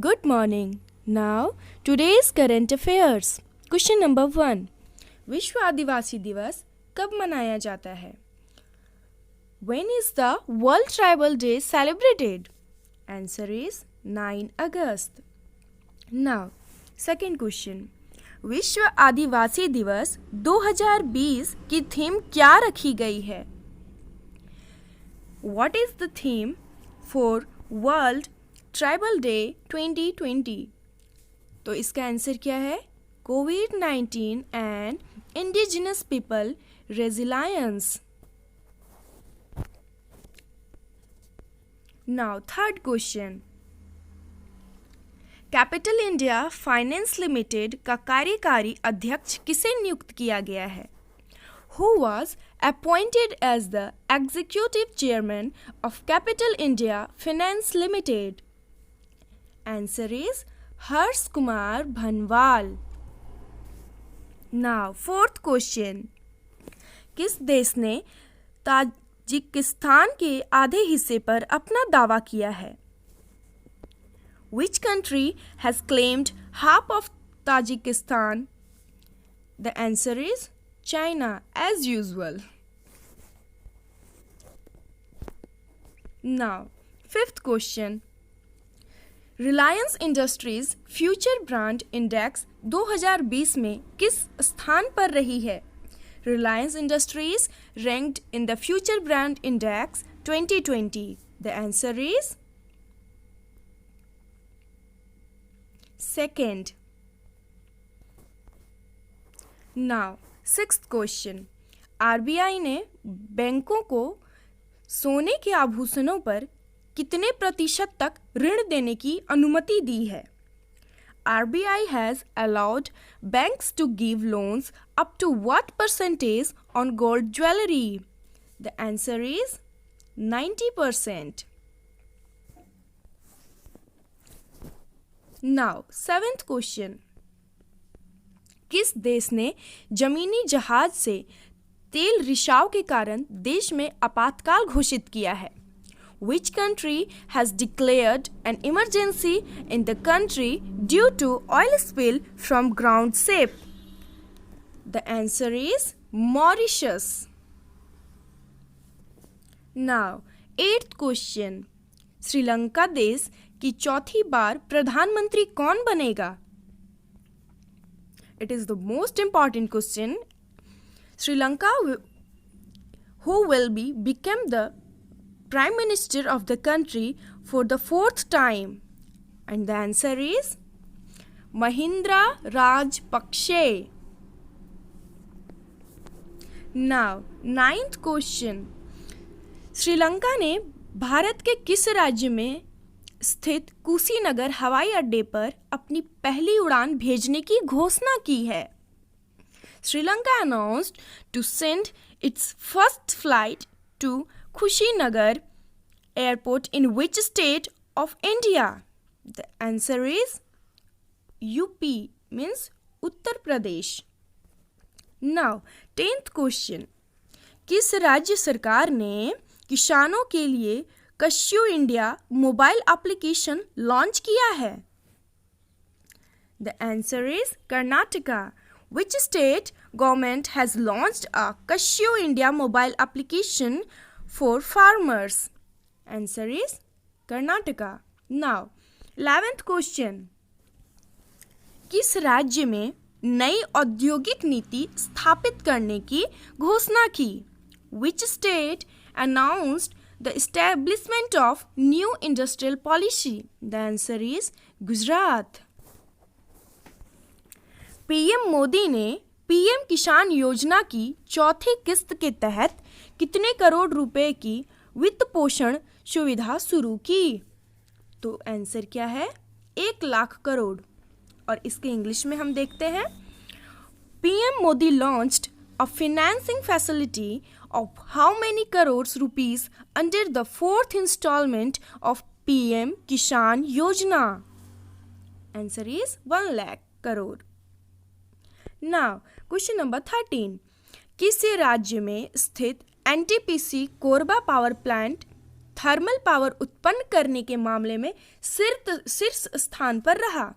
Good morning. Now, today's current affairs. Question number 1. विश्व आदिवासी दिवस कब मनाया जाता है? When is the World Tribal Day celebrated? Answer is 9 August. Now, second question. विश्व आदिवासी दिवस 2020 की थीम क्या रखी गई है? What is the theme for World Tribal Day 2020? तो इसका आंसर क्या है? COVID-19 and Indigenous People Resilience. Now, third question. Capital India finance limited का कार्यकारी अध्यक्ष किसे नियुक्त किया गया है? Who was appointed as the executive chairman of Capital India Finance Limited? Answer is Harsh Kumar Bhanwal. Now, fourth question. किस देश ने ताजिकिस्तान के आधे हिस्से पर अपना दावा किया है? Which country has claimed half of Tajikistan? The answer is China, as usual. Now, fifth question. Reliance Industries Future Brand Index 2020 में किस स्थान पर रही है? Reliance Industries ranked in the Future Brand Index 2020. The answer is second. Now, sixth question. RBI ने बैंकों को सोने के आभूषणों पर कितने प्रतिशत तक ऋण देने की अनुमति दी है? RBI has allowed banks to give loans up to what percentage on gold jewelry? The answer is 90%. Now, seventh question. किस देश ने जमीनी जहाज से तेल रिसाव के कारण देश में आपातकाल घोषित किया है? Which country has declared an emergency in the country due to oil spill from ground ship? The answer is Mauritius. Now, eighth question. Sri Lanka देश की चौथी बार प्रधानमंत्री कौन बनेगा? It is the most important question. Sri Lanka, who will become the Prime Minister of the country for the fourth time? And the answer is Mahindra Rajapakse. Now, ninth question. Sri Lanka ने भारत के किस राज्य में स्थित कुशीनगर हवाई अड्डे पर अपनी पहली उड़ान भेजने की घोषणा की है? Sri Lanka announced to send its first flight to Kushinagar airport in which state of India? The answer is UP, means Uttar Pradesh. Now, 10th question. किस राज्य सरकार ने किसानों के लिए कश्यू इंडिया मोबाइल एप्लीकेशन लॉन्च किया है? The answer is Karnataka. Which state government has launched a Kashyu India mobile application for farmers? Answer is Karnataka. Now, 11th question. किस राज्य में नई औद्योगिक नीति स्थापित करने की घोषणा की? Which state announced the establishment of new industrial policy? The answer is Gujarat. PM Modi ने पीएम किसान योजना की चौथी किस्त के तहत कितने करोड़ रुपए की वित्त पोषण सुविधा शुरू की? तो आंसर क्या है? 1 लाख करोड़. और इसके इंग्लिश में हम देखते हैं. PM Modi launched a financing facility of how many crores rupees under the fourth installment of PM Kisan Yojana? Answer is 1 lakh crore. Now, question number 13. किस राज्य में स्थित NTPC Korba power plant thermal power उत्पन्न करने के मामले में शीर्ष स्थान पर रहा?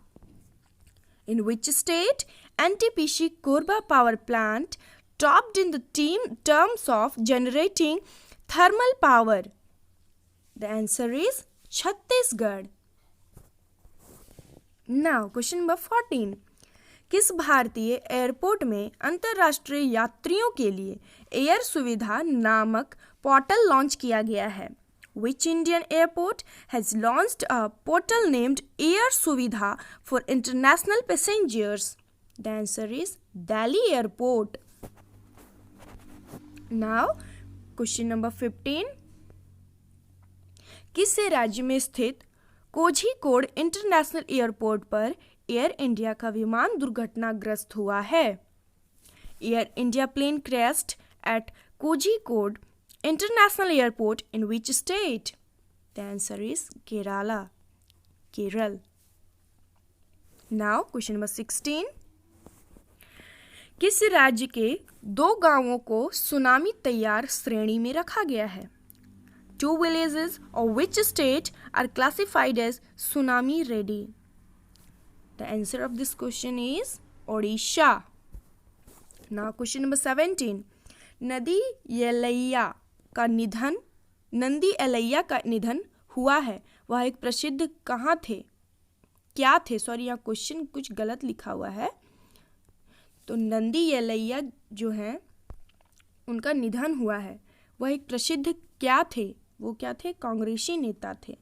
In which state NTPC Korba power plant topped in the terms of generating thermal power? The answer is Chhattisgarh. Now, question number 14. किस भारतीय एयरपोर्ट में अंतर्राष्ट्रीय यात्रियों के लिए एयर सुविधा नामक पोर्टल लॉन्च किया गया है? Which Indian airport has launched a portal named Air Suvidha for international passengers? The answer is Delhi Airport. Now, question number 15. किस राज्य में स्थित कोझिकोड इंटरनेशनल एयरपोर्ट पर एयर इंडिया का विमान दुर्घटनाग्रस्त हुआ है? Air India plane crashed at Kozhikode International Airport in which state? The answer is Kerala. Keral. Now, question number 16. किस राज्य के 2 गांवों को सुनामी तैयार श्रेणी में रखा गया है? 2 villages of which state are classified as tsunami ready? The answer of this question is Odisha. Now, question number 17. Nandi एलैया का निधन हुआ है, वह एक प्रसिद्ध कहाँ थे? क्या थे? सॉरी, यहाँ क्वेश्चन कुछ गलत लिखा हुआ है। तो नंदी एलैया जो हैं उनका निधन हुआ है, वह एक प्रसिद्ध क्या थे? वो क्या थे? कांग्रेसी नेता थे।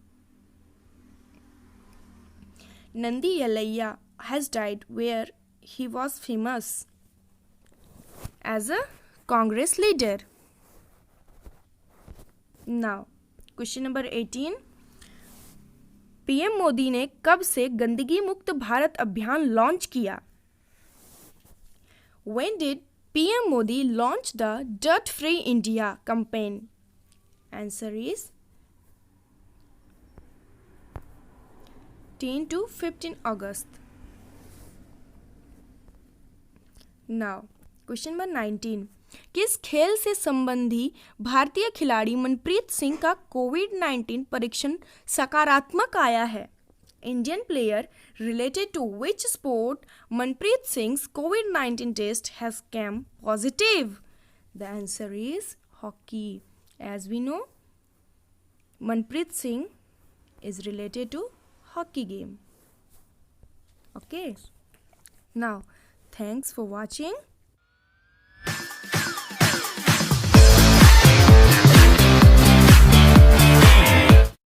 Nandi Ellaiah has died where he was famous as a Congress leader. Now, question number 18. PM Modi ने कब से गंदगी मुक्त भारत अभियान लॉन्च किया? When did PM Modi launch the Dirt Free India campaign? Answer is 10 to 15 August. Now, question number 19. किस खेल से संबंधी भारतीय खिलाड़ी मनप्रीत सिंह का कोविड-19 परीक्षण सकारात्मक आया है? Indian player related to which sport Manpreet Singh's COVID-19 test has come positive? The answer is hockey. As we know, Manpreet Singh is related to hockey game. Okay. Now, thanks for watching.